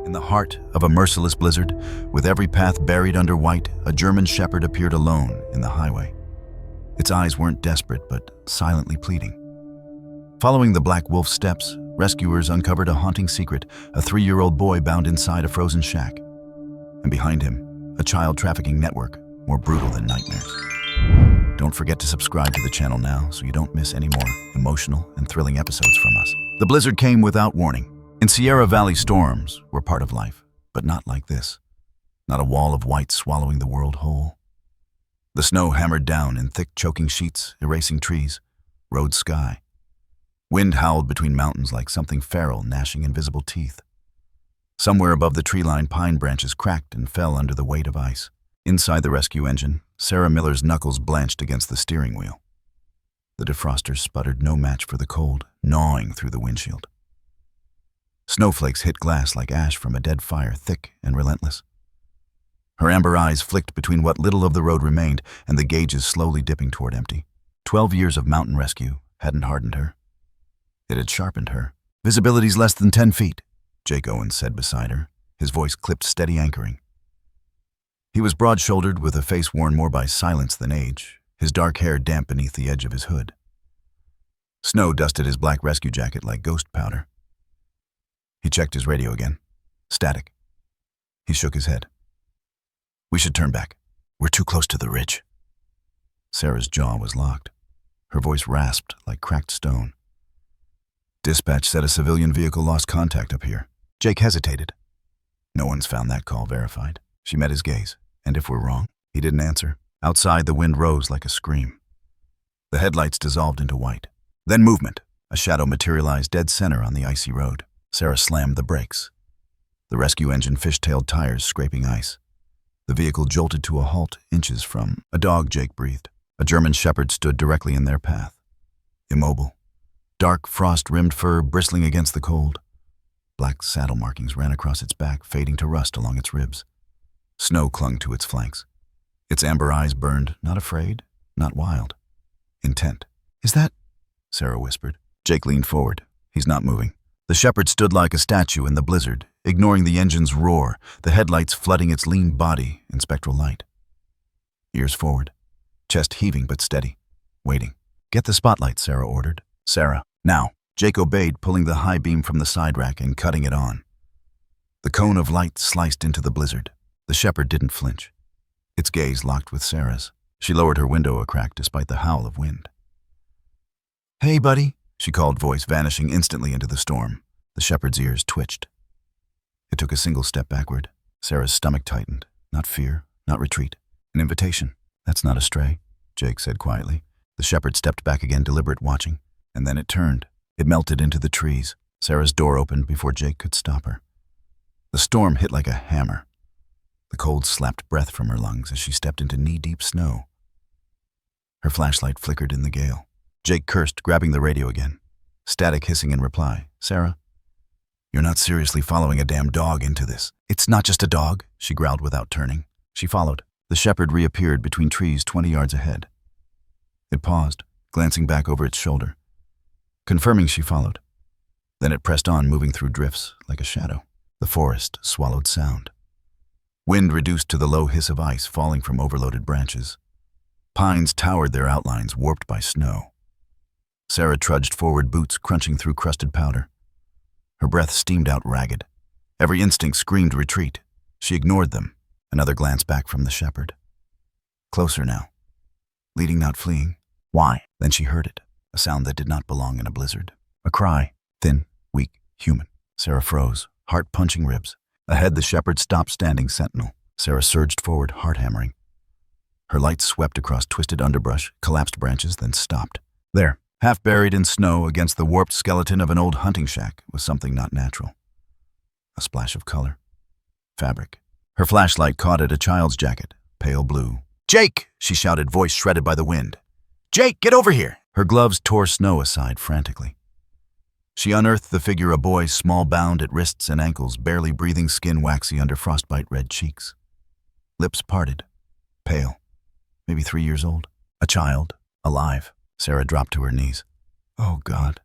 In the heart of a merciless blizzard, with every path buried under white, a German shepherd appeared alone in the highway. Its eyes weren't desperate, but silently pleading. Following the black wolf's steps, rescuers uncovered a haunting secret: a 3-year-old boy bound inside a frozen shack. And behind him, a child trafficking network, more brutal than nightmares. Don't forget to subscribe to the channel now so you don't miss any more emotional and thrilling episodes from us. The blizzard came without warning. In Sierra Valley, storms were part of life, but not like this. Not a wall of white swallowing the world whole. The snow hammered down in thick, choking sheets, erasing trees, road sky. Wind howled between mountains like something feral gnashing invisible teeth. Somewhere above the tree line, pine branches cracked and fell under the weight of ice. Inside the rescue engine, Sarah Miller's knuckles blanched against the steering wheel. The defroster sputtered, no match for the cold, gnawing through the windshield. Snowflakes hit glass like ash from a dead fire, thick and relentless. Her amber eyes flicked between what little of the road remained and the gauges slowly dipping toward empty. 12 years of mountain rescue hadn't hardened her. It had sharpened her. "Visibility's less than 10 feet, Jake Owens said beside her, his voice clipped, steady anchoring. He was broad-shouldered with a face worn more by silence than age, his dark hair damp beneath the edge of his hood. Snow dusted his black rescue jacket like ghost powder. He checked his radio again. Static. He shook his head. "We should turn back. We're too close to the ridge." Sarah's jaw was locked. Her voice rasped like cracked stone. "Dispatch said a civilian vehicle lost contact up here." Jake hesitated. "No one's found that call verified." She met his gaze. "And if we're wrong?" He didn't answer. Outside, the wind rose like a scream. The headlights dissolved into white. Then movement. A shadow materialized dead center on the icy road. Sarah slammed the brakes. The rescue engine fishtailed tires scraping ice. The vehicle jolted to a halt inches from a dog, Jake breathed. A German shepherd stood directly in their path. Immobile. Dark, frost-rimmed fur bristling against the cold. Black saddle markings ran across its back, fading to rust along its ribs. Snow clung to its flanks. Its amber eyes burned, not afraid, not wild. Intent. "Is that—" Sarah whispered. Jake leaned forward. "He's not moving." The shepherd stood like a statue in the blizzard, ignoring the engine's roar, the headlights flooding its lean body in spectral light. Ears forward, chest heaving but steady, waiting. "Get the spotlight," Sarah ordered. "Sarah, now." Jake obeyed, pulling the high beam from the side rack and cutting it on. The cone of light sliced into the blizzard. The shepherd didn't flinch. Its gaze locked with Sarah's. She lowered her window a crack despite the howl of wind. "Hey, buddy," she called, voice vanishing instantly into the storm. The shepherd's ears twitched. It took a single step backward. Sarah's stomach tightened. Not fear, not retreat. An invitation. "That's not a stray," Jake said quietly. The shepherd stepped back again, deliberate, watching. And then it turned. It melted into the trees. Sarah's door opened before Jake could stop her. The storm hit like a hammer. The cold slapped breath from her lungs as she stepped into knee-deep snow. Her flashlight flickered in the gale. Jake cursed, grabbing the radio again. Static hissing in reply. "Sarah, you're not seriously following a damn dog into this." "It's not just a dog," she growled without turning. She followed. The shepherd reappeared between trees 20 yards ahead. It paused, glancing back over its shoulder. Confirming she followed. Then it pressed on, moving through drifts like a shadow. The forest swallowed sound. Wind reduced to the low hiss of ice falling from overloaded branches. Pines towered, their outlines warped by snow. Sarah trudged forward, boots crunching through crusted powder. Her breath steamed out ragged. Every instinct screamed retreat. She ignored them. Another glance back from the shepherd. Closer now. Leading, not fleeing. "Why?" Then she heard it. A sound that did not belong in a blizzard. A cry. Thin, weak, human. Sarah froze, heart punching ribs. Ahead, the shepherd stopped, standing sentinel. Sarah surged forward, heart hammering. Her light swept across twisted underbrush, collapsed branches, then stopped. There, half buried in snow against the warped skeleton of an old hunting shack, was something not natural. A splash of color. Fabric. Her flashlight caught at a child's jacket, pale blue. "Jake!" she shouted, voice shredded by the wind. "Jake, get over here!" Her gloves tore snow aside frantically. She unearthed the figure, a boy, small bound at wrists and ankles, barely breathing, skin waxy under frostbite red cheeks. Lips parted, pale, maybe 3 years old. A child, alive. Sarah dropped to her knees. Oh God,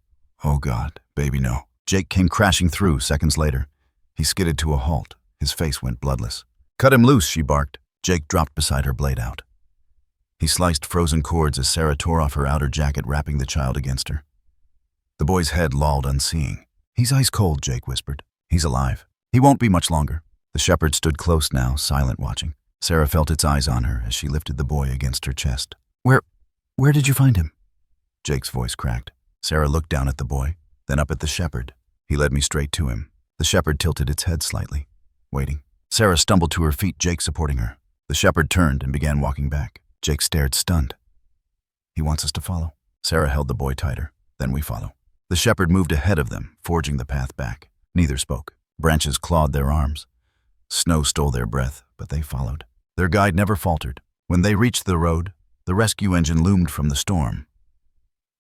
baby, no." Jake came crashing through seconds later. He skidded to a halt. His face went bloodless. "Cut him loose," she barked. Jake dropped beside her, blade out. He sliced frozen cords as Sarah tore off her outer jacket, wrapping the child against her. The boy's head lolled unseeing. "He's ice cold," Jake whispered. "He's alive. He won't be much longer." The shepherd stood close now, silent, watching. Sarah felt its eyes on her as she lifted the boy against her chest. Where did you find him?" Jake's voice cracked. Sarah looked down at the boy, then up at the shepherd. He led me straight to him. The shepherd tilted its head slightly, waiting. Sarah stumbled to her feet, Jake supporting her. The shepherd turned and began walking back. Jake stared, stunned. "He wants us to follow." Sarah held the boy tighter. "Then we follow." The shepherd moved ahead of them, forging the path back. Neither spoke. Branches clawed their arms. Snow stole their breath, but they followed. Their guide never faltered. When they reached the road, the rescue engine loomed from the storm.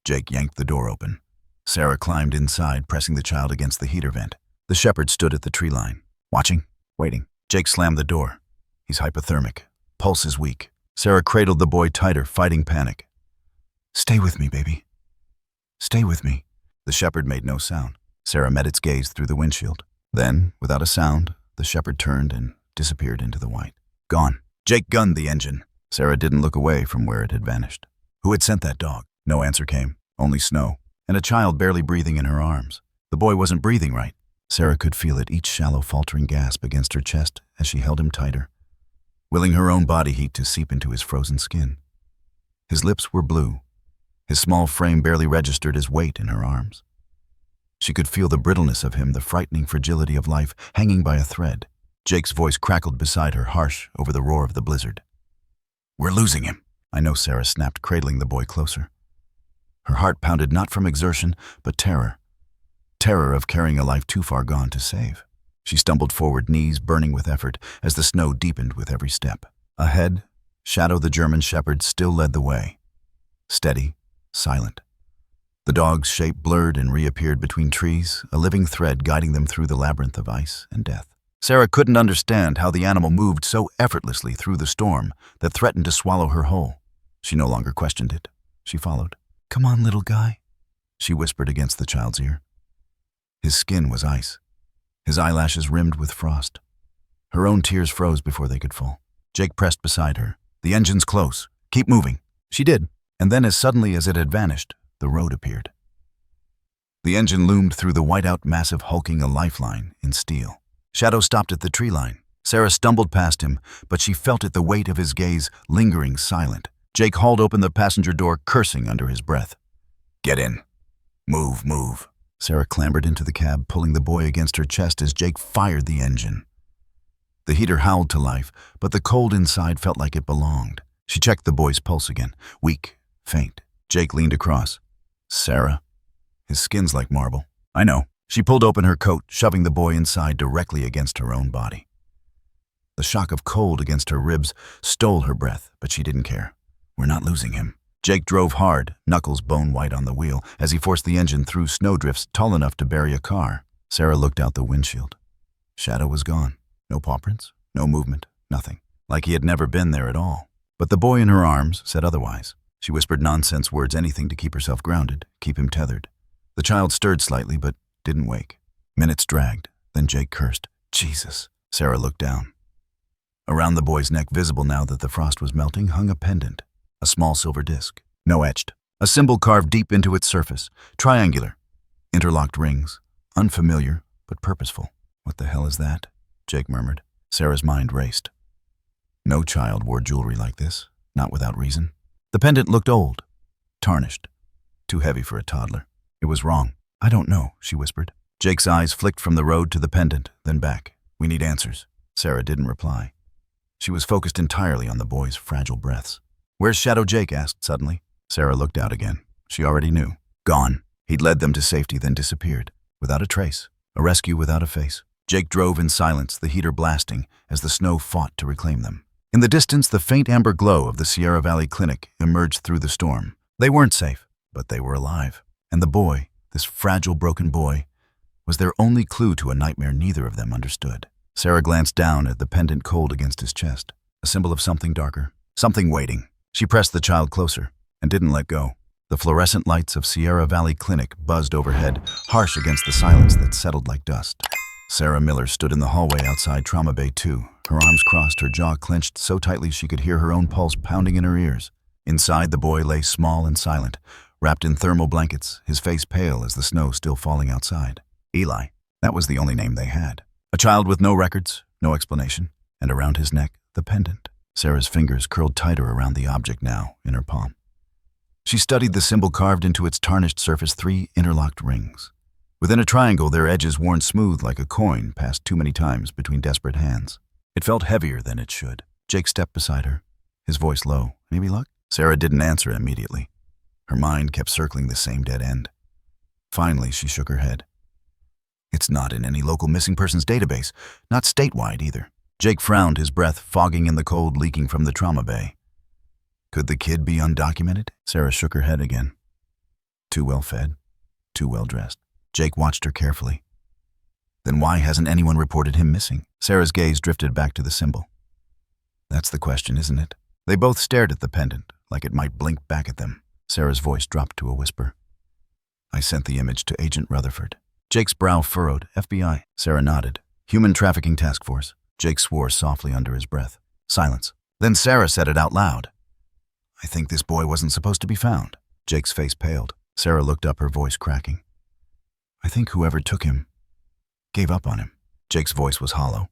Jake yanked the door open. Sarah climbed inside, pressing the child against the heater vent. The shepherd stood at the tree line, watching, waiting. Jake slammed the door. He's hypothermic. Pulse is weak. Sarah cradled the boy tighter, fighting panic. "Stay with me, baby. Stay with me." The shepherd made no sound. Sarah met its gaze through the windshield. Then, without a sound, the shepherd turned and disappeared into the white. Gone. Jake gunned the engine. Sarah didn't look away from where it had vanished. Who had sent that dog? No answer came. Only snow. And a child barely breathing in her arms. The boy wasn't breathing right. Sarah could feel it, each shallow, faltering gasp against her chest as she held him tighter, willing her own body heat to seep into his frozen skin. His lips were blue. His small frame barely registered his weight in her arms. She could feel the brittleness of him, the frightening fragility of life, hanging by a thread. Jake's voice crackled beside her, harsh over the roar of the blizzard. "We're losing him." "I know," Sarah snapped, cradling the boy closer. Her heart pounded not from exertion, but terror. Terror of carrying a life too far gone to save. She stumbled forward, knees burning with effort, as the snow deepened with every step. Ahead, Shadow the German shepherd still led the way. Steady, silent. The dog's shape blurred and reappeared between trees, a living thread guiding them through the labyrinth of ice and death. Sarah couldn't understand how the animal moved so effortlessly through the storm that threatened to swallow her whole. She no longer questioned it. She followed. "Come on, little guy," she whispered against the child's ear. His skin was ice, his eyelashes rimmed with frost. Her own tears froze before they could fall. Jake pressed beside her. "The engine's close. Keep moving." She did, and then as suddenly as it had vanished, the road appeared. The engine loomed through the whiteout massive, hulking a lifeline in steel. Shadow stopped at the tree line. Sarah stumbled past him, but she felt it, the weight of his gaze, lingering silent. Jake hauled open the passenger door, cursing under his breath. "Get in. Move, move." Sarah clambered into the cab, pulling the boy against her chest as Jake fired the engine. The heater howled to life, but the cold inside felt like it belonged. She checked the boy's pulse again, weak, faint. Jake leaned across. "Sarah?" His skin's like marble. "I know." She pulled open her coat, shoving the boy inside directly against her own body. The shock of cold against her ribs stole her breath, but she didn't care. "We're not losing him." Jake drove hard, knuckles bone white on the wheel, as he forced the engine through snowdrifts tall enough to bury a car. Sarah looked out the windshield. Shadow was gone. No paw prints, no movement, nothing. Like he had never been there at all. But the boy in her arms said otherwise. She whispered nonsense words, anything to keep herself grounded, keep him tethered. The child stirred slightly, but didn't wake. Minutes dragged, then Jake cursed. "Jesus." Sarah looked down. Around the boy's neck, visible now that the frost was melting, hung a pendant. A small silver disc, no etched. A symbol carved deep into its surface, triangular. Interlocked rings, unfamiliar, but purposeful. "What the hell is that?" Jake murmured. Sarah's mind raced. No child wore jewelry like this, not without reason. The pendant looked old, tarnished, too heavy for a toddler. It was wrong. "I don't know," she whispered. Jake's eyes flicked from the road to the pendant, then back. "We need answers." Sarah didn't reply. She was focused entirely on the boy's fragile breaths. "Where's Shadow?" Jake asked suddenly. Sarah looked out again. She already knew. Gone. He'd led them to safety, then disappeared. Without a trace. A rescue without a face. Jake drove in silence, the heater blasting, as the snow fought to reclaim them. In the distance, the faint amber glow of the Sierra Valley Clinic emerged through the storm. They weren't safe, but they were alive. And the boy, this fragile, broken boy, was their only clue to a nightmare neither of them understood. Sarah glanced down at the pendant cold against his chest, a symbol of something darker, something waiting. She pressed the child closer and didn't let go. The fluorescent lights of Sierra Valley Clinic buzzed overhead, harsh against the silence that settled like dust. Sarah Miller stood in the hallway outside Trauma Bay 2, her arms crossed, her jaw clenched so tightly she could hear her own pulse pounding in her ears. Inside, the boy lay small and silent, wrapped in thermal blankets, his face pale as the snow still falling outside. Eli. That was the only name they had. A child with no records, no explanation, and around his neck, the pendant. Sarah's fingers curled tighter around the object now in her palm. She studied the symbol carved into its tarnished surface, 3 interlocked rings. Within a triangle, their edges worn smooth like a coin passed too many times between desperate hands. It felt heavier than it should. Jake stepped beside her, his voice low. Maybe luck? Sarah didn't answer immediately. Her mind kept circling the same dead end. Finally, she shook her head. It's not in any local missing persons database, not statewide either. Jake frowned, his breath fogging in the cold leaking from the trauma bay. Could the kid be undocumented? Sarah shook her head again. Too well fed, too well dressed. Jake watched her carefully. Then why hasn't anyone reported him missing? Sarah's gaze drifted back to the symbol. That's the question, isn't it? They both stared at the pendant, like it might blink back at them. Sarah's voice dropped to a whisper. I sent the image to Agent Rutherford. Jake's brow furrowed. FBI. Sarah nodded. Human Trafficking Task Force. Jake swore softly under his breath. Silence. Then Sarah said it out loud. I think this boy wasn't supposed to be found. Jake's face paled. Sarah looked up, her voice cracking. I think whoever took him gave up on him. Jake's voice was hollow.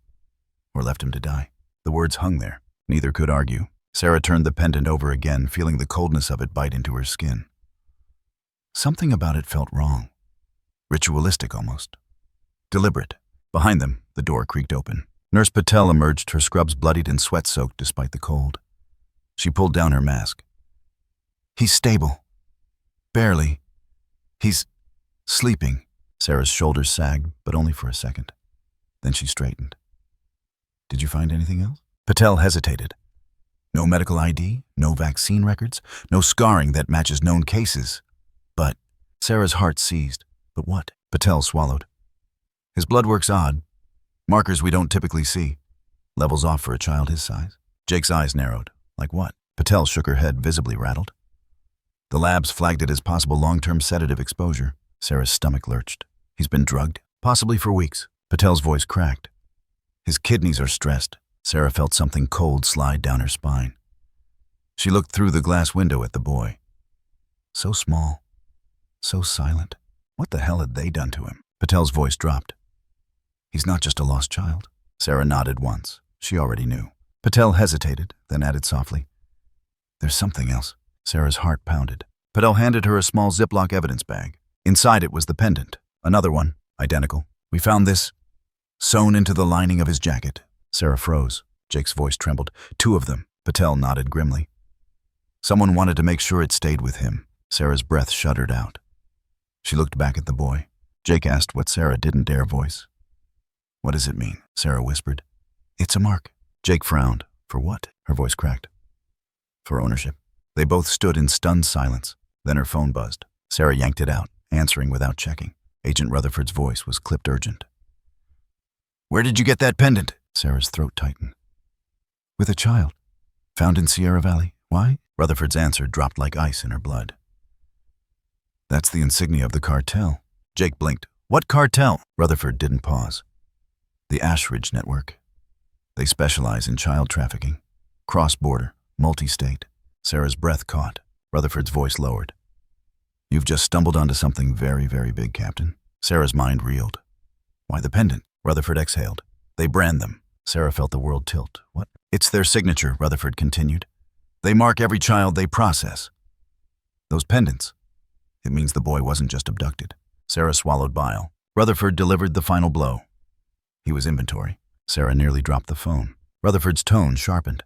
Or left him to die. The words hung there. Neither could argue. Sarah turned the pendant over again, feeling the coldness of it bite into her skin. Something about it felt wrong. Ritualistic almost. Deliberate. Behind them, the door creaked open. Nurse Patel emerged, her scrubs bloodied and sweat-soaked despite the cold. She pulled down her mask. He's stable. Barely. He's sleeping. Sarah's shoulders sagged, but only for a second. Then she straightened. Did you find anything else? Patel hesitated. No medical ID, no vaccine records, no scarring that matches known cases. But Sarah's heart seized. But what? Patel swallowed. His blood work's odd. Markers we don't typically see. Levels off for a child his size. Jake's eyes narrowed. Like what? Patel shook her head, visibly rattled. The labs flagged it as possible long-term sedative exposure. Sarah's stomach lurched. He's been drugged, possibly for weeks. Patel's voice cracked. His kidneys are stressed. Sarah felt something cold slide down her spine. She looked through the glass window at the boy. So small, so silent. What the hell had they done to him? Patel's voice dropped. He's not just a lost child. Sarah nodded once. She already knew. Patel hesitated, then added softly. There's something else. Sarah's heart pounded. Patel handed her a small Ziploc evidence bag. Inside it was the pendant. Another one, identical. We found this sewn into the lining of his jacket. Sarah froze. Jake's voice trembled. 2 of them. Patel nodded grimly. Someone wanted to make sure it stayed with him. Sarah's breath shuddered out. She looked back at the boy. Jake asked what Sarah didn't dare voice. What does it mean? Sarah whispered. It's a mark. Jake frowned. For what? Her voice cracked. For ownership. They both stood in stunned silence. Then her phone buzzed. Sarah yanked it out, answering without checking. Agent Rutherford's voice was clipped urgent. Where did you get that pendant? Sarah's throat tightened. With a child. Found in Sierra Valley. Why? Rutherford's answer dropped like ice in her blood. That's the insignia of the cartel. Jake blinked. What cartel? Rutherford didn't pause. The Ashridge Network. They specialize in child trafficking. Cross-border, multi-state. Sarah's breath caught. Rutherford's voice lowered. You've just stumbled onto something very, very big, Captain. Sarah's mind reeled. Why the pendant? Rutherford exhaled. They brand them. Sarah felt the world tilt. What? It's their signature, Rutherford continued. They mark every child they process. Those pendants. It means the boy wasn't just abducted. Sarah swallowed bile. Rutherford delivered the final blow. He was inventory. Sarah nearly dropped the phone. Rutherford's tone sharpened.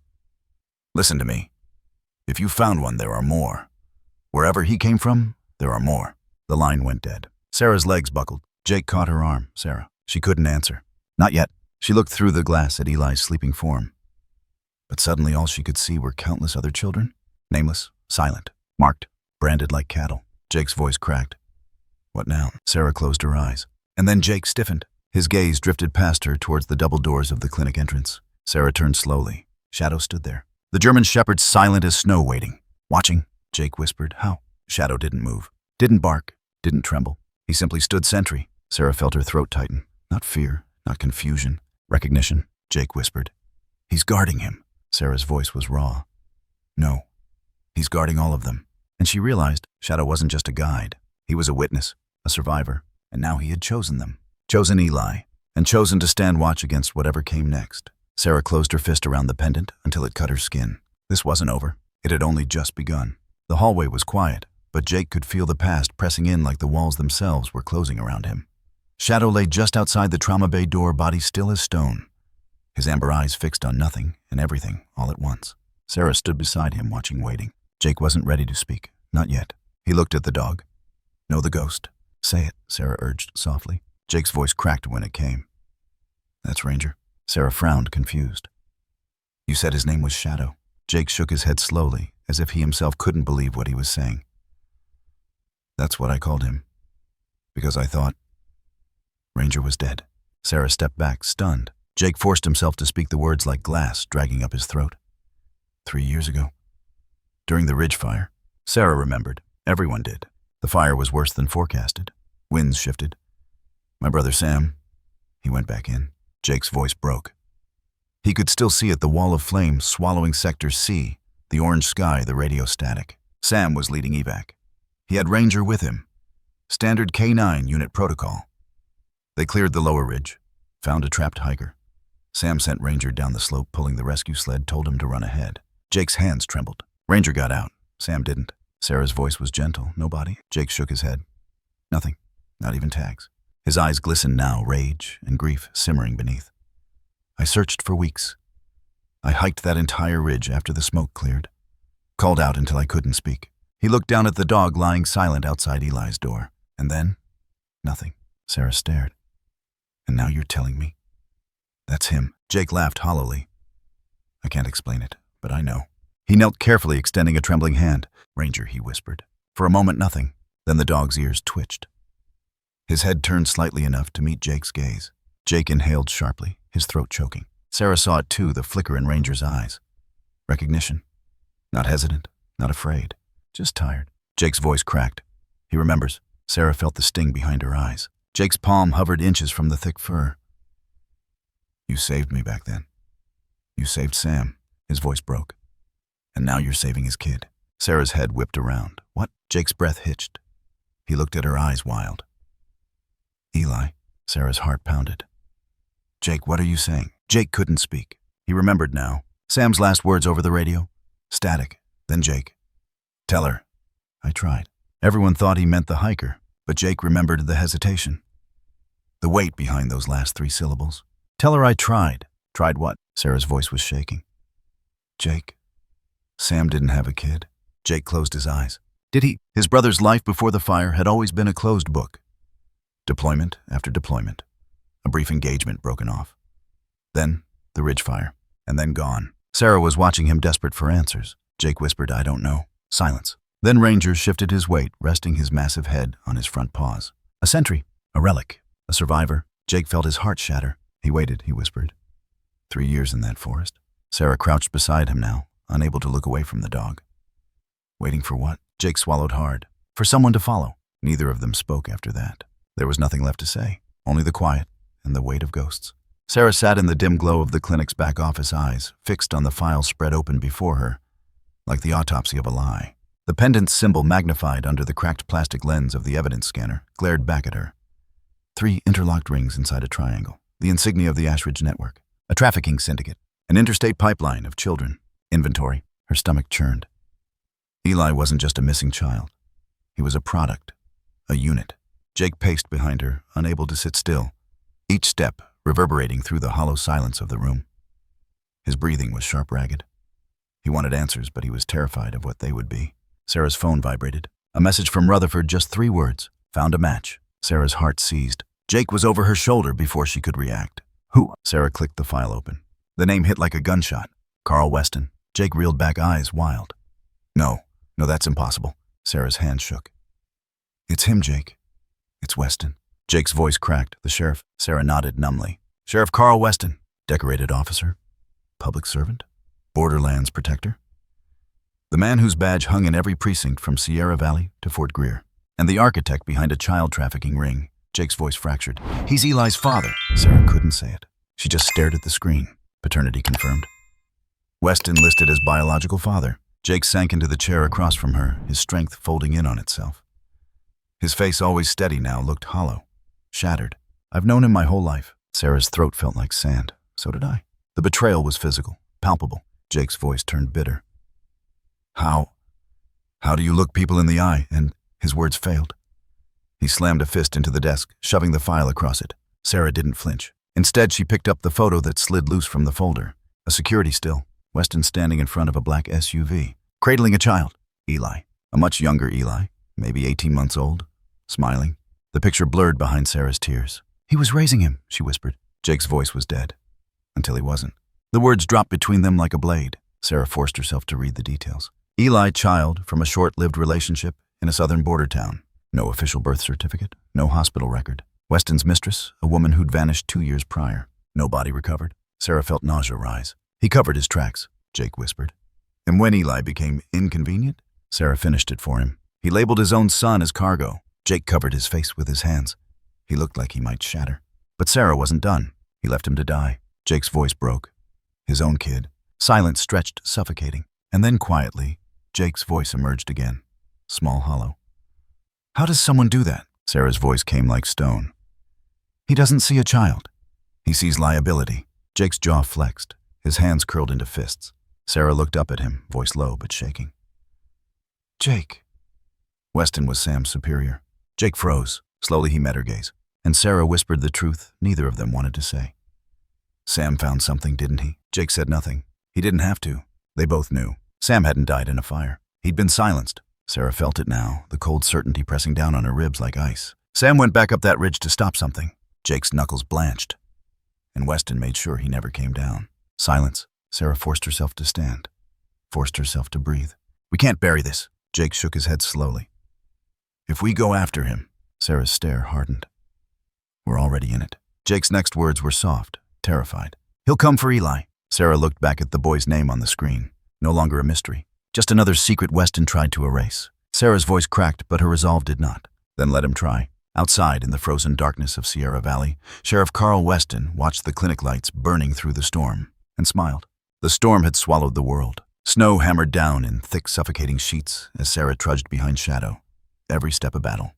Listen to me. If you found one, there are more. Wherever he came from, there are more. The line went dead. Sarah's legs buckled. Jake caught her arm. Sarah. She couldn't answer. Not yet. She looked through the glass at Eli's sleeping form. But suddenly all she could see were countless other children. Nameless, silent, marked, branded like cattle. Jake's voice cracked. What now? Sarah closed her eyes. And then Jake stiffened. His gaze drifted past her towards the double doors of the clinic entrance. Sarah turned slowly. Shadow stood there. The German shepherd silent as snow waiting. Watching, Jake whispered. How? Shadow didn't move. Didn't bark. Didn't tremble. He simply stood sentry. Sarah felt her throat tighten. Not fear. not confusion. Recognition, Jake whispered. He's guarding him. Sarah's voice was raw. No, he's guarding all of them. And she realized Shadow wasn't just a guide. He was a witness, a survivor, and now he had chosen them. Chosen Eli, and chosen to stand watch against whatever came next. Sarah closed her fist around the pendant until it cut her skin. This wasn't over. It had only just begun. The hallway was quiet, but Jake could feel the past pressing in like the walls themselves were closing around him. Shadow lay just outside the trauma bay door, body still as stone. His amber eyes fixed on nothing and everything all at once. Sarah stood beside him, watching, waiting. Jake wasn't ready to speak. Not yet. He looked at the dog. Know the ghost. Say it, Sarah urged softly. Jake's voice cracked when it came. That's Ranger. Sarah frowned, confused. You said his name was Shadow. Jake shook his head slowly, as if he himself couldn't believe what he was saying. That's what I called him. Because I thought Ranger was dead. Sarah stepped back, stunned. Jake forced himself to speak the words like glass dragging up his throat. 3 years ago. During the ridge fire. Sarah remembered. Everyone did. The fire was worse than forecasted. Winds shifted. My brother Sam, he went back in. Jake's voice broke. He could still see it, the wall of flame swallowing Sector C, the orange sky, the radio static. Sam was leading evac. He had Ranger with him. Standard K9 unit protocol. They cleared the lower ridge, found a trapped hiker. Sam sent Ranger down the slope, pulling the rescue sled, told him to run ahead. Jake's hands trembled. Ranger got out. Sam didn't. Sarah's voice was gentle. No body. Jake shook his head. Nothing. Not even tags. His eyes glistened now, rage and grief simmering beneath. I searched for weeks. I hiked that entire ridge after the smoke cleared. Called out until I couldn't speak. He looked down at the dog lying silent outside Eli's door. And then, nothing. Sarah stared. And now you're telling me? That's him. Jake laughed hollowly. I can't explain it, but I know. He knelt carefully, extending a trembling hand. Ranger, he whispered. For a moment, nothing. Then the dog's ears twitched. His head turned slightly enough to meet Jake's gaze. Jake inhaled sharply, his throat choking. Sarah saw it too, the flicker in Ranger's eyes. Recognition. Not hesitant, not afraid, just tired. Jake's voice cracked. He remembers. Sarah felt the sting behind her eyes. Jake's palm hovered inches from the thick fur. You saved me back then. You saved Sam. His voice broke. And now you're saving his kid. Sarah's head whipped around. What? Jake's breath hitched. He looked at her eyes wild. Eli. Sarah's heart pounded. Jake, what are you saying? Jake couldn't speak. He remembered now. Sam's last words over the radio. Static. Then Jake. Tell her. I tried. Everyone thought he meant the hiker, but Jake remembered the hesitation. The weight behind those last 3 syllables. Tell her I tried. Tried what? Sarah's voice was shaking. Jake. Sam didn't have a kid. Jake closed his eyes. Did he? His brother's life before the fire had always been a closed book. Deployment after deployment. A brief engagement broken off. Then, the ridge fire. And then gone. Sarah was watching him, desperate for answers. Jake whispered, I don't know. Silence. Then Ranger shifted his weight, resting his massive head on his front paws. A sentry. A relic. A survivor. Jake felt his heart shatter. He waited, he whispered. 3 years in that forest. Sarah crouched beside him now, unable to look away from the dog. Waiting for what? Jake swallowed hard. For someone to follow. Neither of them spoke after that. There was nothing left to say, only the quiet and the weight of ghosts. Sarah sat in the dim glow of the clinic's back office, eyes fixed on the file spread open before her, like the autopsy of a lie. The pendant's symbol, magnified under the cracked plastic lens of the evidence scanner, glared back at her. 3 interlocked rings inside a triangle, the insignia of the Ashridge network, a trafficking syndicate, an interstate pipeline of children. Inventory. Her stomach churned. Eli wasn't just a missing child. He was a product, a unit. Jake paced behind her, unable to sit still, each step reverberating through the hollow silence of the room. His breathing was sharp, ragged. He wanted answers, but he was terrified of what they would be. Sarah's phone vibrated. A message from Rutherford, just 3 words. Found a match. Sarah's heart seized. Jake was over her shoulder before she could react. Who? Sarah clicked the file open. The name hit like a gunshot. Carl Weston. Jake reeled back, eyes wild. No, that's impossible. Sarah's hand shook. It's him, Jake. It's Weston. Jake's voice cracked. The sheriff. Sarah nodded numbly. Sheriff Carl Weston. Decorated officer. Public servant. Borderlands protector. The man whose badge hung in every precinct from Sierra Valley to Fort Greer. And the architect behind a child trafficking ring. Jake's voice fractured. He's Eli's father. Sarah couldn't say it. She just stared at the screen. Paternity confirmed. Weston listed as biological father. Jake sank into the chair across from her, his strength folding in on itself. His face, always steady now, looked hollow, shattered. I've known him my whole life. Sarah's throat felt like sand. So did I. The betrayal was physical, palpable. Jake's voice turned bitter. How do you look people in the eye? And his words failed. He slammed a fist into the desk, shoving the file across it. Sarah didn't flinch. Instead, she picked up the photo that slid loose from the folder. A security still. Weston standing in front of a black SUV, cradling a child. Eli. A much younger Eli, maybe 18 months old, smiling. The picture blurred behind Sarah's tears. He was raising him, she whispered. Jake's voice was dead. Until he wasn't. The words dropped between them like a blade. Sarah forced herself to read the details. Eli, child from a short-lived relationship in a southern border town. No official birth certificate, no hospital record. Weston's mistress, a woman who'd vanished 2 years prior. No body recovered. Sarah felt nausea rise. He covered his tracks, Jake whispered. And when Eli became inconvenient, Sarah finished it for him. He labeled his own son as cargo. Jake covered his face with his hands. He looked like he might shatter. But Sarah wasn't done. He left him to die. Jake's voice broke. His own kid. Silence stretched, suffocating. And then quietly, Jake's voice emerged again. Small, hollow. How does someone do that? Sarah's voice came like stone. He doesn't see a child. He sees liability. Jake's jaw flexed. His hands curled into fists. Sarah looked up at him, voice low but shaking. Jake. Weston was Sam's superior. Jake froze. Slowly he met her gaze. And Sarah whispered the truth neither of them wanted to say. Sam found something, didn't he? Jake said nothing. He didn't have to. They both knew. Sam hadn't died in a fire. He'd been silenced. Sarah felt it now, the cold certainty pressing down on her ribs like ice. Sam went back up that ridge to stop something. Jake's knuckles blanched. And Weston made sure he never came down. Silence. Sarah forced herself to stand. Forced herself to breathe. We can't bury this. Jake shook his head slowly. If we go after him, Sarah's stare hardened. We're already in it. Jake's next words were soft, terrified. He'll come for Eli. Sarah looked back at the boy's name on the screen. No longer a mystery. Just another secret Weston tried to erase. Sarah's voice cracked, but her resolve did not. Then let him try. Outside, in the frozen darkness of Sierra Valley, Sheriff Carl Weston watched the clinic lights burning through the storm and smiled. The storm had swallowed the world. Snow hammered down in thick, suffocating sheets as Sarah trudged behind Shadow. Every step a battle.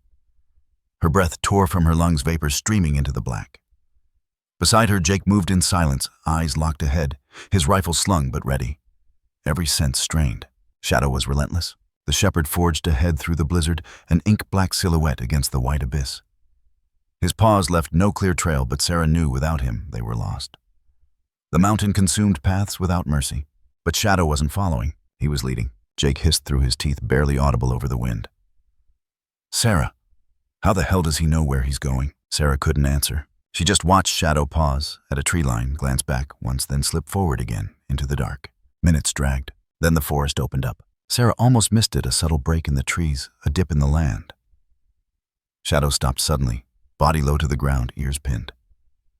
Her breath tore from her lungs, vapor streaming into the black. Beside her, Jake moved in silence, eyes locked ahead, his rifle slung but ready. Every sense strained. Shadow was relentless. The shepherd forged ahead through the blizzard, an ink-black silhouette against the white abyss. His paws left no clear trail, but Sarah knew without him they were lost. The mountain consumed paths without mercy. But Shadow wasn't following. He was leading. Jake hissed through his teeth, barely audible over the wind. Sarah. How the hell does he know where he's going? Sarah couldn't answer. She just watched Shadow pause at a tree line, glance back once, then slip forward again into the dark. Minutes dragged. Then the forest opened up. Sarah almost missed it, a subtle break in the trees, a dip in the land. Shadow stopped suddenly, body low to the ground, ears pinned.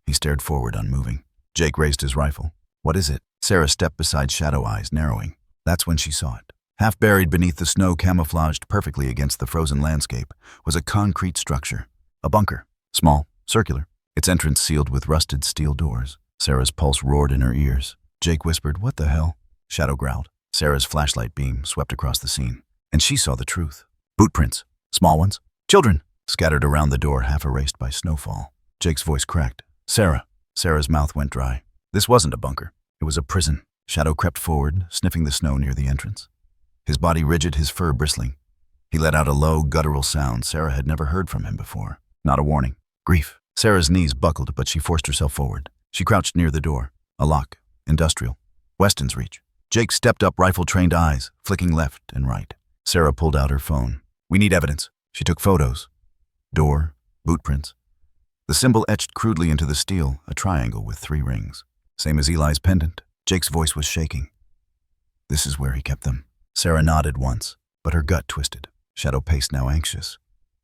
He stared forward, unmoving. Jake raised his rifle. What is it? Sarah stepped beside Shadow, eyes narrowing. That's when she saw it. Half buried beneath the snow, camouflaged perfectly against the frozen landscape, was a concrete structure. A bunker. Small, circular. Its entrance sealed with rusted steel doors. Sarah's pulse roared in her ears. Jake whispered, "What the hell?" Shadow growled. Sarah's flashlight beam swept across the scene, and she saw the truth. Boot prints. Small ones. Children. Scattered around the door, half erased by snowfall. Jake's voice cracked. Sarah. Sarah's mouth went dry. This wasn't a bunker. It was a prison. Shadow crept forward, sniffing the snow near the entrance. His body rigid, his fur bristling. He let out a low, guttural sound Sarah had never heard from him before. Not a warning. Grief. Sarah's knees buckled, but she forced herself forward. She crouched near the door. A lock. Industrial. Weston's reach. Jake stepped up, rifle-trained eyes, flicking left and right. Sarah pulled out her phone. We need evidence. She took photos. Door. Boot prints. The symbol etched crudely into the steel, a triangle with 3 rings. Same as Eli's pendant. Jake's voice was shaking. This is where he kept them. Sarah nodded once, but her gut twisted. Shadow paced, now anxious.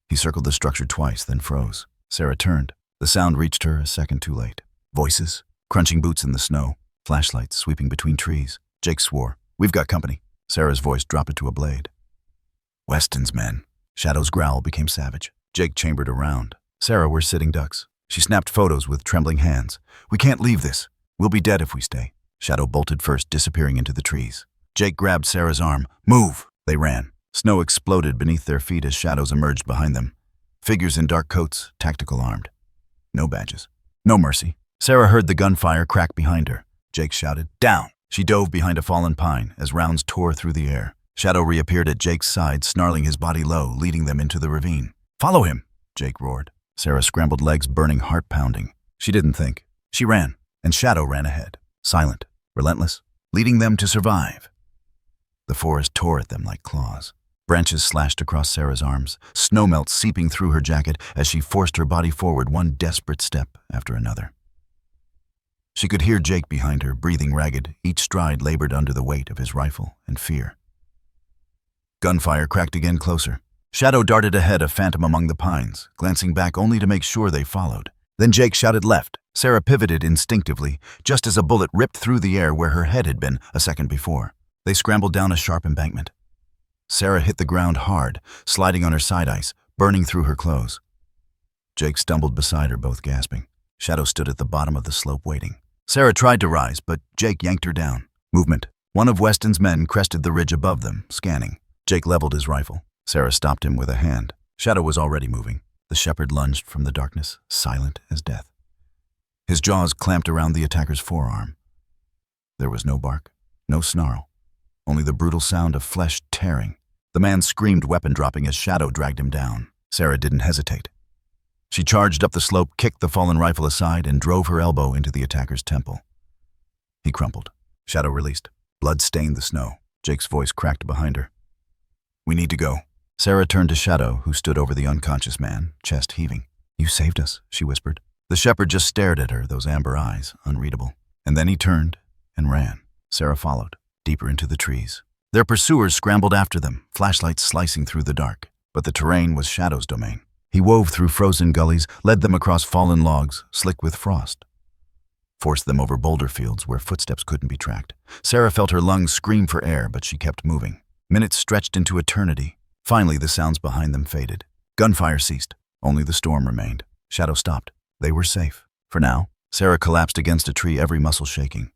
He circled the structure twice, then froze. Sarah turned. The sound reached her a second too late. Voices, crunching boots in the snow, flashlights sweeping between trees. Jake swore. We've got company. Sarah's voice dropped to a blade. Weston's men. Shadow's growl became savage. Jake chambered around. Sarah were sitting ducks. She snapped photos with trembling hands. "We can't leave this. We'll be dead if we stay." Shadow bolted first, disappearing into the trees. Jake grabbed Sarah's arm. "Move!" They ran. Snow exploded beneath their feet as shadows emerged behind them. Figures in dark coats, tactical armed. No badges. No mercy. Sarah heard the gunfire crack behind her. Jake shouted, "Down!" She dove behind a fallen pine as rounds tore through the air. Shadow reappeared at Jake's side, snarling his body low, leading them into the ravine. "Follow him!" Jake roared. Sarah scrambled legs, burning, heart pounding. She didn't think. She ran, and Shadow ran ahead, silent, relentless, leading them to survive. The forest tore at them like claws. Branches slashed across Sarah's arms, snowmelt seeping through her jacket as she forced her body forward one desperate step after another. She could hear Jake behind her, breathing ragged, each stride labored under the weight of his rifle and fear. Gunfire cracked again closer. Shadow darted ahead, a phantom among the pines, glancing back only to make sure they followed. Then Jake shouted left. Sarah pivoted instinctively, just as a bullet ripped through the air where her head had been a second before. They scrambled down a sharp embankment. Sarah hit the ground hard, sliding on her side ice, burning through her clothes. Jake stumbled beside her, both gasping. Shadow stood at the bottom of the slope waiting. Sarah tried to rise, but Jake yanked her down. Movement. One of Weston's men crested the ridge above them, scanning. Jake leveled his rifle. Sarah stopped him with a hand. Shadow was already moving. The shepherd lunged from the darkness, silent as death. His jaws clamped around the attacker's forearm. There was no bark, no snarl, only the brutal sound of flesh tearing. The man screamed, weapon dropping as Shadow dragged him down. Sarah didn't hesitate. She charged up the slope, kicked the fallen rifle aside, and drove her elbow into the attacker's temple. He crumpled. Shadow released. Blood stained the snow. Jake's voice cracked behind her. "We need to go." Sarah turned to Shadow, who stood over the unconscious man, chest heaving. "You saved us," she whispered. The shepherd just stared at her, those amber eyes, unreadable. And then he turned and ran. Sarah followed, deeper into the trees. Their pursuers scrambled after them, flashlights slicing through the dark. But the terrain was Shadow's domain. He wove through frozen gullies, led them across fallen logs, slick with frost. Forced them over boulder fields where footsteps couldn't be tracked. Sarah felt her lungs scream for air, but she kept moving. Minutes stretched into eternity. Finally, the sounds behind them faded. Gunfire ceased. Only the storm remained. Shadow stopped. They were safe. For now. Sarah collapsed against a tree, every muscle shaking.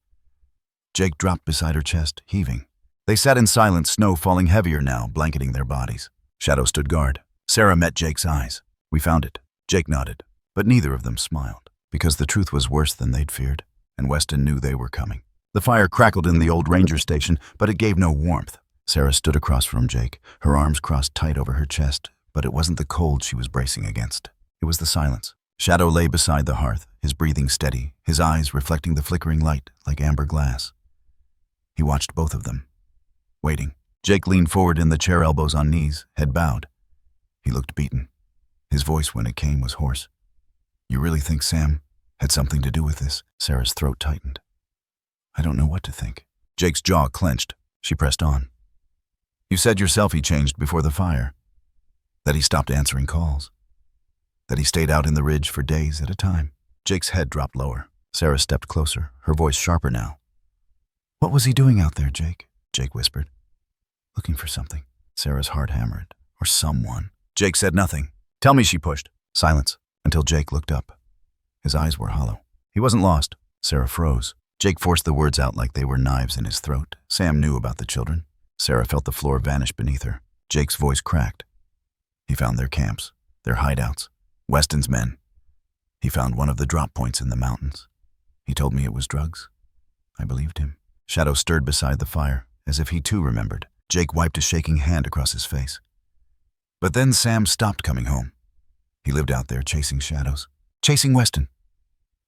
Jake dropped beside her chest, heaving. They sat in silence, snow falling heavier now, blanketing their bodies. Shadow stood guard. Sarah met Jake's eyes. "We found it." Jake nodded. But neither of them smiled, because the truth was worse than they'd feared, and Weston knew they were coming. The fire crackled in the old ranger station, but it gave no warmth. Sarah stood across from Jake, her arms crossed tight over her chest, but it wasn't the cold she was bracing against. It was the silence. Shadow lay beside the hearth, his breathing steady, his eyes reflecting the flickering light like amber glass. He watched both of them, waiting. Jake leaned forward in the chair, elbows on knees, head bowed. He looked beaten. His voice, when it came, was hoarse. "You really think Sam had something to do with this?" Sarah's throat tightened. "I don't know what to think." Jake's jaw clenched. She pressed on. "You said yourself he changed before the fire. That he stopped answering calls. That he stayed out in the ridge for days at a time." Jake's head dropped lower. Sarah stepped closer, her voice sharper now. "What was he doing out there, Jake?" Jake whispered. "Looking for something." Sarah's heart hammered. "Or someone." Jake said nothing. "Tell me," she pushed. Silence, until Jake looked up. His eyes were hollow. He wasn't lost. Sarah froze. Jake forced the words out like they were knives in his throat. Sam knew about the children. Sarah felt the floor vanish beneath her. Jake's voice cracked. He found their camps, their hideouts, Weston's men. He found one of the drop points in the mountains. He told me it was drugs. I believed him. Shadow stirred beside the fire, as if he too remembered. Jake wiped a shaking hand across his face. But then Sam stopped coming home. He lived out there chasing shadows. Chasing Weston.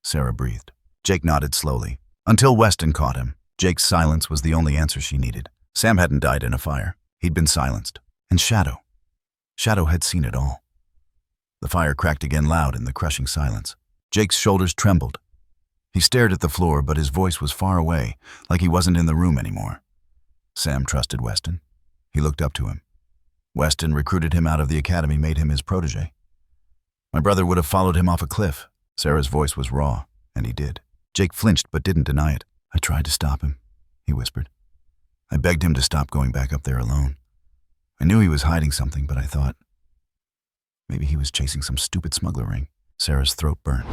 Sarah breathed. Jake nodded slowly. Until Weston caught him. Jake's silence was the only answer she needed. Sam hadn't died in a fire. He'd been silenced. And Shadow. Shadow had seen it all. The fire cracked again loud in the crushing silence. Jake's shoulders trembled. He stared at the floor, but his voice was far away, like he wasn't in the room anymore. Sam trusted Weston. He looked up to him. Weston recruited him out of the academy, made him his protege. My brother would have followed him off a cliff. Sarah's voice was raw, and he did. Jake flinched but didn't deny it. "I tried to stop him," he whispered. "I begged him to stop going back up there alone. I knew he was hiding something, but I thought..." Maybe he was chasing some stupid smuggler ring. Sarah's throat burned.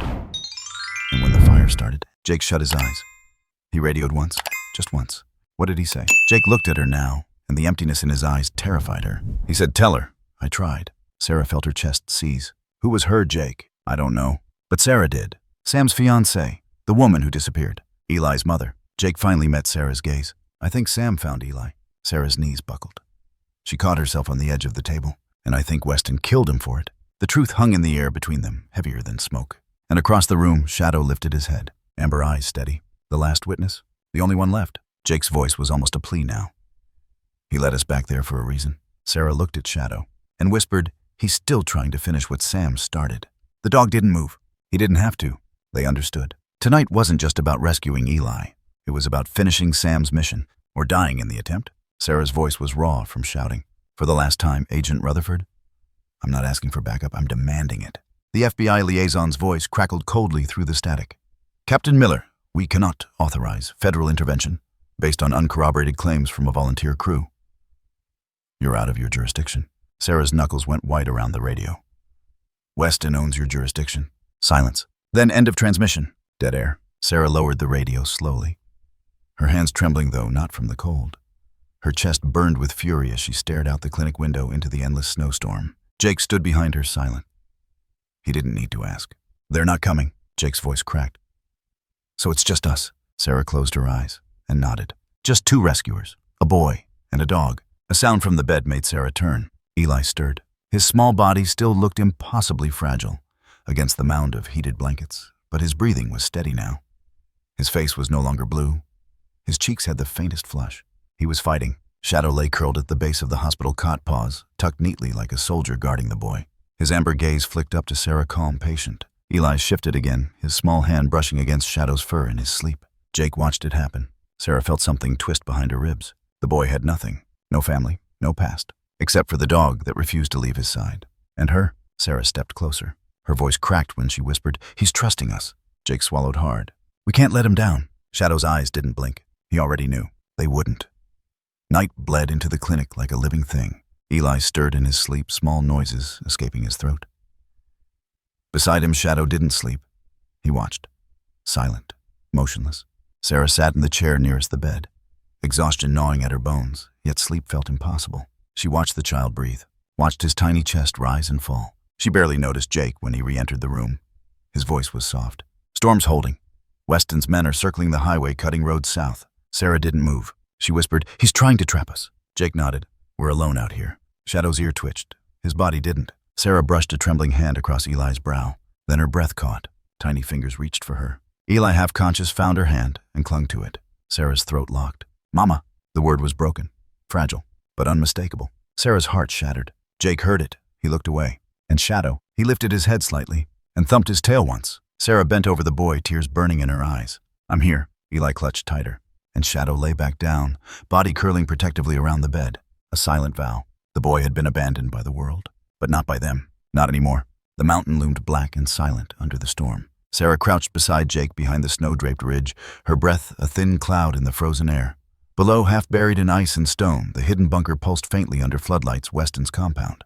And when the fire started, Jake shut his eyes. He radioed once, just once. What did he say? Jake looked at her now, and the emptiness in his eyes terrified her. He said, "Tell her." I tried. Sarah felt her chest seize. Who was her Jake? I don't know. But Sarah did. Sam's fiancée, the woman who disappeared. Eli's mother. Jake finally met Sarah's gaze. I think Sam found Eli. Sarah's knees buckled. She caught herself on the edge of the table, and I think Weston killed him for it. The truth hung in the air between them, heavier than smoke. And across the room, Shadow lifted his head, amber eyes steady. The last witness? The only one left. Jake's voice was almost a plea now. He led us back there for a reason. Sarah looked at Shadow and whispered, "He's still trying to finish what Sam started." The dog didn't move. He didn't have to. They understood. Tonight wasn't just about rescuing Eli. It was about finishing Sam's mission, or dying in the attempt. Sarah's voice was raw from shouting. "For the last time, Agent Rutherford? I'm not asking for backup, I'm demanding it." The FBI liaison's voice crackled coldly through the static. "Captain Miller, we cannot authorize federal intervention based on uncorroborated claims from a volunteer crew. You're out of your jurisdiction." Sarah's knuckles went white around the radio. "Weston owns your jurisdiction." Silence. Then end of transmission. Dead air. Sarah lowered the radio slowly. Her hands trembling, though, not from the cold. Her chest burned with fury as she stared out the clinic window into the endless snowstorm. Jake stood behind her, silent. He didn't need to ask. "They're not coming." Jake's voice cracked. "So it's just us." Sarah closed her eyes and nodded. "Just two rescuers, a boy and a dog." A sound from the bed made Sarah turn. Eli stirred. His small body still looked impossibly fragile against the mound of heated blankets, but his breathing was steady now. His face was no longer blue. His cheeks had the faintest flush. He was fighting. Shadow lay curled at the base of the hospital cot paws, tucked neatly like a soldier guarding the boy. His amber gaze flicked up to Sarah, calm, patient. Eli shifted again, his small hand brushing against Shadow's fur in his sleep. Jake watched it happen. Sarah felt something twist behind her ribs. The boy had nothing. No family, no past, except for the dog that refused to leave his side. And her? Sarah stepped closer. Her voice cracked when she whispered, "He's trusting us." Jake swallowed hard. "We can't let him down." Shadow's eyes didn't blink. He already knew. They wouldn't. Night bled into the clinic like a living thing. Eli stirred in his sleep, small noises escaping his throat. Beside him, Shadow didn't sleep. He watched, silent, motionless. Sarah sat in the chair nearest the bed, exhaustion gnawing at her bones, yet sleep felt impossible. She watched the child breathe, watched his tiny chest rise and fall. She barely noticed Jake when he re-entered the room. His voice was soft. "Storm's holding. Weston's men are circling the highway, cutting roads south." Sarah didn't move. She whispered, "He's trying to trap us." Jake nodded. "We're alone out here." Shadow's ear twitched. His body didn't. Sarah brushed a trembling hand across Eli's brow. Then her breath caught. Tiny fingers reached for her. Eli, half-conscious, found her hand and clung to it. Sarah's throat locked. "Mama." The word was broken, fragile, but unmistakable. Sarah's heart shattered. Jake heard it. He looked away. And Shadow, he lifted his head slightly and thumped his tail once. Sarah bent over the boy, tears burning in her eyes. "I'm here." Eli clutched tighter. And Shadow lay back down, body curling protectively around the bed. A silent vow. The boy had been abandoned by the world, but not by them. Not anymore. The mountain loomed black and silent under the storm. Sarah crouched beside Jake behind the snow-draped ridge, her breath a thin cloud in the frozen air. Below, half buried in ice and stone, the hidden bunker pulsed faintly under floodlights Weston's compound.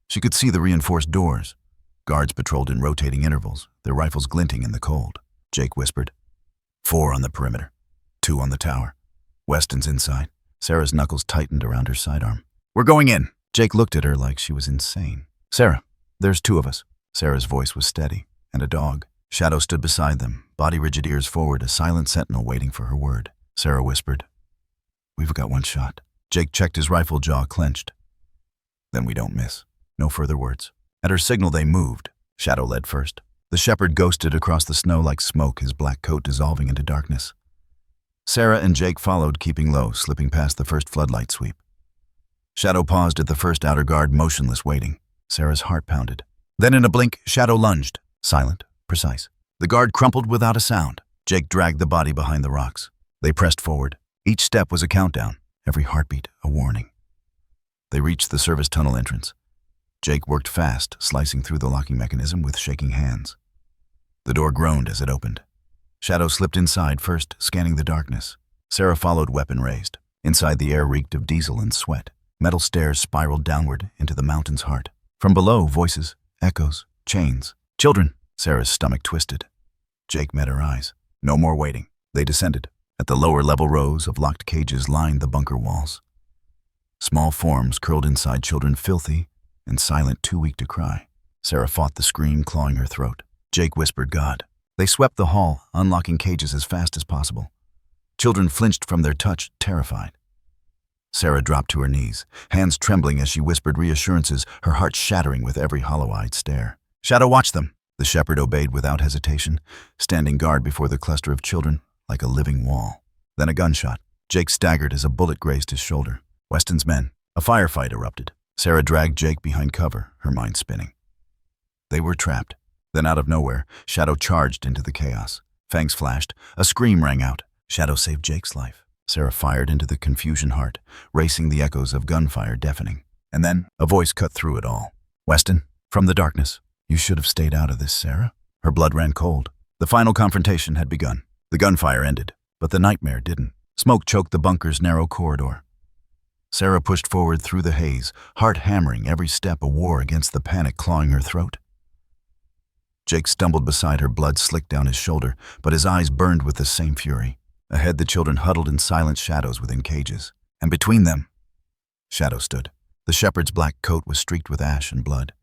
She could see the reinforced doors. Guards patrolled in rotating intervals, their rifles glinting in the cold. Jake whispered, 4 on the perimeter. 2 on the tower. Weston's inside. Sarah's knuckles tightened around her sidearm. "We're going in." Jake looked at her like she was insane. "Sarah, there's 2 of us." Sarah's voice was steady. "And a dog." Shadow stood beside them, body rigid, ears forward, a silent sentinel waiting for her word. Sarah whispered, "We've got 1 shot." Jake checked his rifle, jaw clenched. "Then we don't miss." No further words. At her signal, they moved. Shadow led first. The shepherd ghosted across the snow like smoke, his black coat dissolving into darkness. Sarah and Jake followed, keeping low, slipping past the first floodlight sweep. Shadow paused at the first outer guard, motionless, waiting. Sarah's heart pounded. Then in a blink, Shadow lunged. Silent, precise. The guard crumpled without a sound. Jake dragged the body behind the rocks. They pressed forward. Each step was a countdown, every heartbeat a warning. They reached the service tunnel entrance. Jake worked fast, slicing through the locking mechanism with shaking hands. The door groaned as it opened. Shadow slipped inside first, scanning the darkness. Sarah followed, weapon raised. Inside, the air reeked of diesel and sweat. Metal stairs spiraled downward into the mountain's heart. From below, voices, echoes, chains. Children! Sarah's stomach twisted. Jake met her eyes. No more waiting. They descended. At the lower level, rows of locked cages lined the bunker walls. Small forms curled inside children, filthy and silent, too weak to cry. Sarah fought the scream clawing her throat. Jake whispered, God. They swept the hall, unlocking cages as fast as possible. Children flinched from their touch, terrified. Sarah dropped to her knees, hands trembling as she whispered reassurances, her heart shattering with every hollow-eyed stare. Shadow, watch them! The shepherd obeyed without hesitation, standing guard before the cluster of children like a living wall. Then a gunshot. Jake staggered as a bullet grazed his shoulder. Weston's men. A firefight erupted. Sarah dragged Jake behind cover, her mind spinning. They were trapped. Then out of nowhere, Shadow charged into the chaos. Fangs flashed. A scream rang out. Shadow saved Jake's life. Sarah fired into the confusion heart, racing the echoes of gunfire deafening. And then a voice cut through it all. Weston, from the darkness. You should have stayed out of this, Sarah. Her blood ran cold. The final confrontation had begun. The gunfire ended, but the nightmare didn't. Smoke choked the bunker's narrow corridor. Sarah pushed forward through the haze, heart hammering every step, a war against the panic clawing her throat. Jake stumbled beside her, blood slicked down his shoulder, but his eyes burned with the same fury. Ahead, the children huddled in silent shadows within cages. And between them, Shadow stood. The shepherd's black coat was streaked with ash and blood.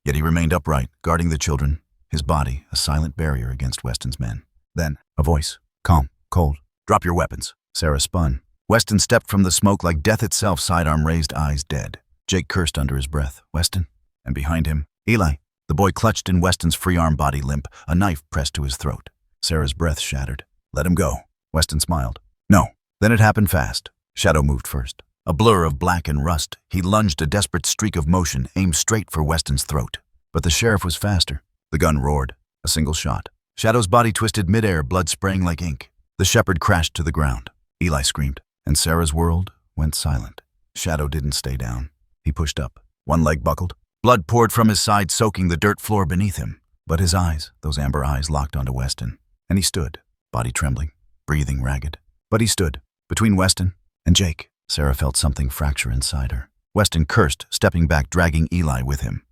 Yet he remained upright, guarding the children, his body a silent barrier against Weston's men. Then, a voice, calm, cold. Drop your weapons. Sarah spun. Weston stepped from the smoke like death itself, sidearm raised, eyes dead. Jake cursed under his breath. Weston. And behind him, Eli. The boy clutched in Weston's free arm, body limp, a knife pressed to his throat. Sarah's breath shattered. Let him go. Weston smiled. No. Then it happened fast. Shadow moved first. A blur of black and rust, he lunged, a desperate streak of motion, aimed straight for Weston's throat. But the sheriff was faster. The gun roared. A single shot. Shadow's body twisted midair, blood spraying like ink. The shepherd crashed to the ground. Eli screamed, and Sarah's world went silent. Shadow didn't stay down. He pushed up. One leg buckled. Blood poured from his side, soaking the dirt floor beneath him. But his eyes, those amber eyes, locked onto Weston. And he stood, body trembling, breathing ragged. But he stood, between Weston and Jake. Sarah felt something fracture inside her. Weston cursed, stepping back, dragging Eli with him.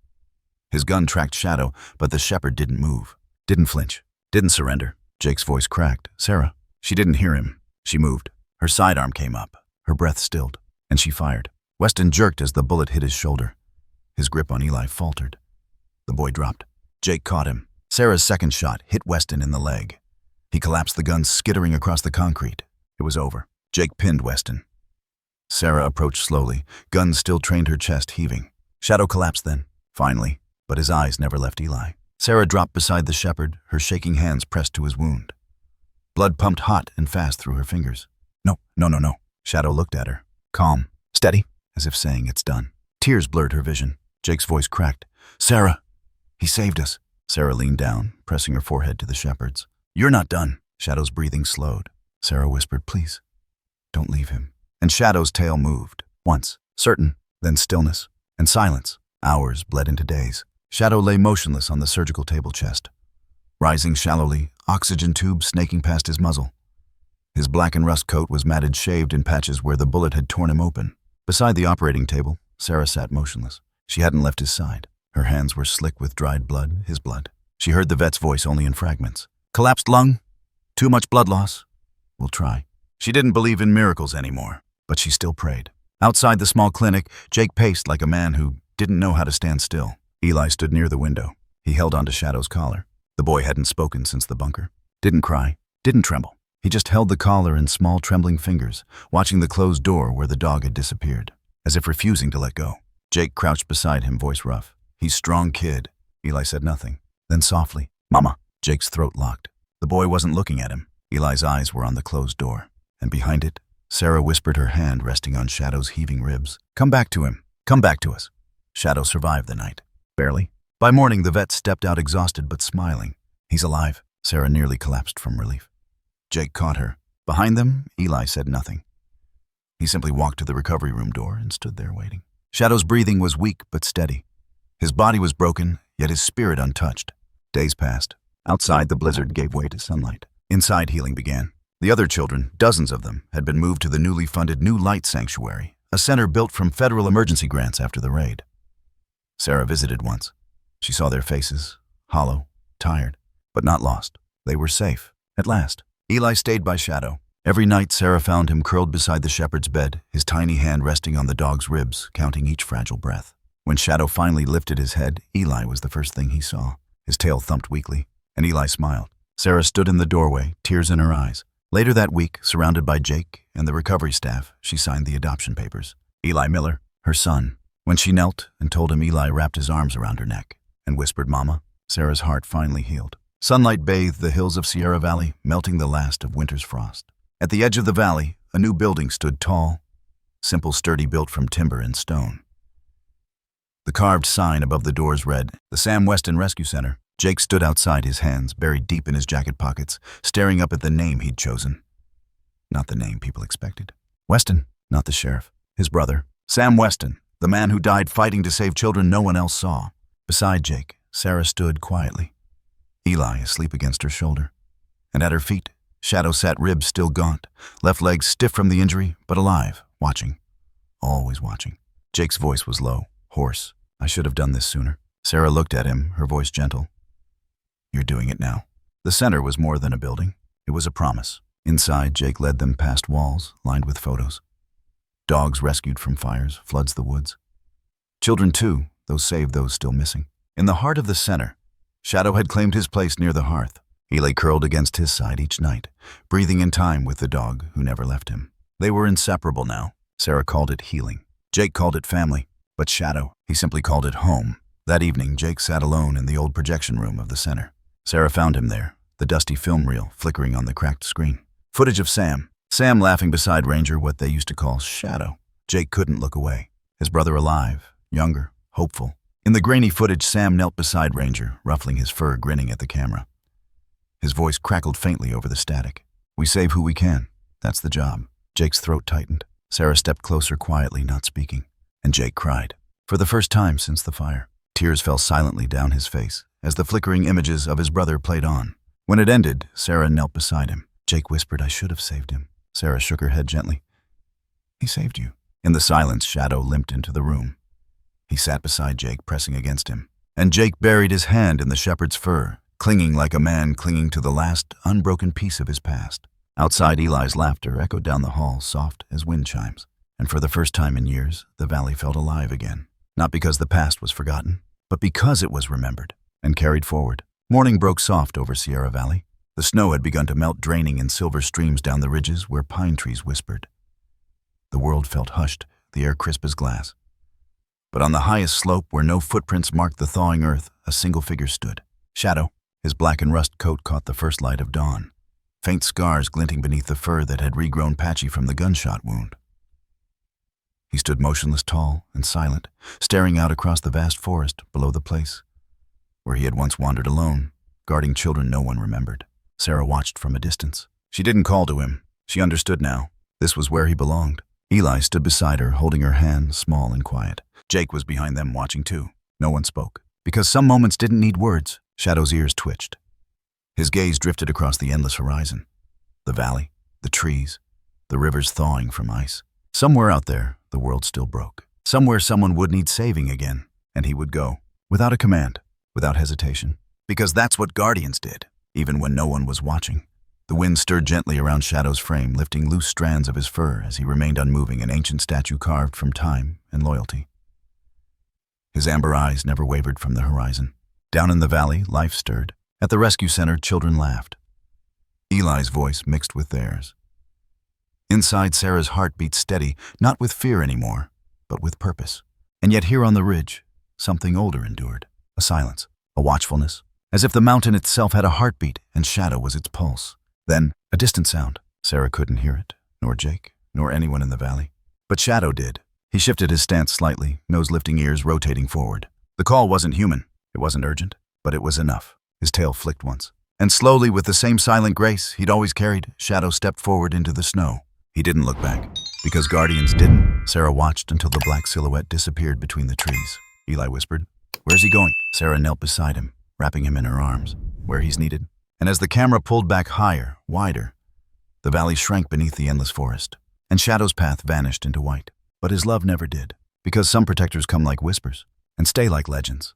His gun tracked Shadow, but the shepherd didn't move, didn't flinch, didn't surrender. Jake's voice cracked. Sarah. She didn't hear him. She moved. Her sidearm came up. Her breath stilled, and she fired. Weston jerked as the bullet hit his shoulder. His grip on Eli faltered. The boy dropped. Jake caught him. Sarah's second shot hit Weston in the leg. He collapsed, the gun skittering across the concrete. It was over. Jake pinned Weston. Sarah approached slowly, gun still trained, her chest heaving. Shadow collapsed then, finally, but his eyes never left Eli. Sarah dropped beside the shepherd, her shaking hands pressed to his wound. Blood pumped hot and fast through her fingers. No. Shadow looked at her. Calm, steady, as if saying it's done. Tears blurred her vision. Jake's voice cracked. Sarah, he saved us. Sarah leaned down, pressing her forehead to the shepherd's. You're not done. Shadow's breathing slowed. Sarah whispered, please, don't leave him. And Shadow's tail moved. Once, certain, then stillness, and silence. Hours bled into days. Shadow lay motionless on the surgical table chest. Rising shallowly, oxygen tubes snaking past his muzzle. His black and rust coat was matted, shaved in patches where the bullet had torn him open. Beside the operating table, Sarah sat motionless. She hadn't left his side. Her hands were slick with dried blood, his blood. She heard the vet's voice only in fragments. Collapsed lung? Too much blood loss? We'll try. She didn't believe in miracles anymore, but she still prayed. Outside the small clinic, Jake paced like a man who didn't know how to stand still. Eli stood near the window. He held onto Shadow's collar. The boy hadn't spoken since the bunker. Didn't cry, didn't tremble. He just held the collar in small trembling fingers, watching the closed door where the dog had disappeared, as if refusing to let go. Jake crouched beside him, voice rough. He's strong, kid. Eli said nothing. Then softly, Mama. Jake's throat locked. The boy wasn't looking at him. Eli's eyes were on the closed door. And behind it, Sarah whispered, her hand resting on Shadow's heaving ribs. Come back to him. Come back to us. Shadow survived the night. Barely. By morning, the vet stepped out, exhausted but smiling. He's alive. Sarah nearly collapsed from relief. Jake caught her. Behind them, Eli said nothing. He simply walked to the recovery room door and stood there waiting. Shadow's breathing was weak but steady. His body was broken, yet his spirit untouched. Days passed. Outside, the blizzard gave way to sunlight. Inside, healing began. The other children, dozens of them, had been moved to the newly funded New Light Sanctuary, a center built from federal emergency grants after the raid. Sarah visited once. She saw their faces, hollow, tired, but not lost. They were safe, at last. Eli stayed by Shadow. Every night Sarah found him curled beside the shepherd's bed, his tiny hand resting on the dog's ribs, counting each fragile breath. When Shadow finally lifted his head, Eli was the first thing he saw. His tail thumped weakly, and Eli smiled. Sarah stood in the doorway, tears in her eyes. Later that week, surrounded by Jake and the recovery staff, she signed the adoption papers. Eli Miller, her son. When she knelt and told him, Eli wrapped his arms around her neck and whispered, "Mama," Sarah's heart finally healed. Sunlight bathed the hills of Sierra Valley, melting the last of winter's frost. At the edge of the valley, a new building stood tall, simple, sturdy, built from timber and stone. The carved sign above the doors read, "The Sam Weston Rescue Center." Jake stood outside, his hands buried deep in his jacket pockets, staring up at the name he'd chosen. Not the name people expected. Weston, not the sheriff. His brother, Sam Weston, the man who died fighting to save children no one else saw. Beside Jake, Sarah stood quietly, Eli asleep against her shoulder. And at her feet, Shadow sat, ribs still gaunt, left legs stiff from the injury, but alive, watching. Always watching. Jake's voice was low, hoarse. "I should have done this sooner." Sarah looked at him, her voice gentle. "You're doing it now." The center was more than a building. It was a promise. Inside, Jake led them past walls lined with photos. Dogs rescued from fires, floods the woods. Children too, those saved, those still missing. In the heart of the center, Shadow had claimed his place near the hearth. He lay curled against his side each night, breathing in time with the dog who never left him. They were inseparable now. Sarah called it healing. Jake called it family. But Shadow, he simply called it home. That evening, Jake sat alone in the old projection room of the center. Sarah found him there, the dusty film reel flickering on the cracked screen. Footage of Sam laughing beside Ranger, what they used to call Shadow. Jake couldn't look away. His brother alive, younger, hopeful. In the grainy footage, Sam knelt beside Ranger, ruffling his fur, grinning at the camera. His voice crackled faintly over the static. "We save who we can. That's the job." Jake's throat tightened. Sarah stepped closer, quietly, not speaking. And Jake cried. For the first time since the fire. Tears fell silently down his face as the flickering images of his brother played on. When it ended, Sarah knelt beside him. Jake whispered, "I should have saved him." Sarah shook her head gently. "He saved you." In the silence, Shadow limped into the room. He sat beside Jake, pressing against him. And Jake buried his hand in the shepherd's fur, clinging like a man clinging to the last unbroken piece of his past. Outside, Eli's laughter echoed down the hall, soft as wind chimes. And for the first time in years, the valley felt alive again. Not because the past was forgotten, but because it was remembered and carried forward. Morning broke soft over Sierra Valley. The snow had begun to melt, draining in silver streams down the ridges where pine trees whispered. The world felt hushed, the air crisp as glass. But on the highest slope, where no footprints marked the thawing earth, a single figure stood. Shadow. His black and rust coat caught the first light of dawn, faint scars glinting beneath the fur that had regrown patchy from the gunshot wound. He stood motionless, tall and silent, staring out across the vast forest below the place where he had once wandered alone, guarding children no one remembered. Sarah watched from a distance. She didn't call to him. She understood now. This was where he belonged. Eli stood beside her, holding her hand, small and quiet. Jake was behind them, watching too. No one spoke. Because some moments didn't need words. Shadow's ears twitched. His gaze drifted across the endless horizon. The valley, the trees, the rivers thawing from ice. Somewhere out there, the world still broke. Somewhere someone would need saving again, and he would go. Without a command, without hesitation. Because that's what guardians did, even when no one was watching. The wind stirred gently around Shadow's frame, lifting loose strands of his fur as he remained unmoving, an ancient statue carved from time and loyalty. His amber eyes never wavered from the horizon. Down in the valley, life stirred. At the rescue center, children laughed. Eli's voice mixed with theirs. Inside, Sarah's heart beat steady, not with fear anymore, but with purpose. And yet here on the ridge, something older endured. A silence, a watchfulness, as if the mountain itself had a heartbeat and Shadow was its pulse. Then, a distant sound. Sarah couldn't hear it, nor Jake, nor anyone in the valley. But Shadow did. He shifted his stance slightly, nose lifting, ears rotating forward. The call wasn't human. It wasn't urgent, but it was enough. His tail flicked once. And slowly, with the same silent grace he'd always carried, Shadow stepped forward into the snow. He didn't look back, because guardians didn't. Sarah watched until the black silhouette disappeared between the trees. Eli whispered, "Where's he going?" Sarah knelt beside him, wrapping him in her arms, where he's needed. And as the camera pulled back higher, wider, the valley shrank beneath the endless forest, and Shadow's path vanished into white. But his love never did, because some protectors come like whispers, and stay like legends.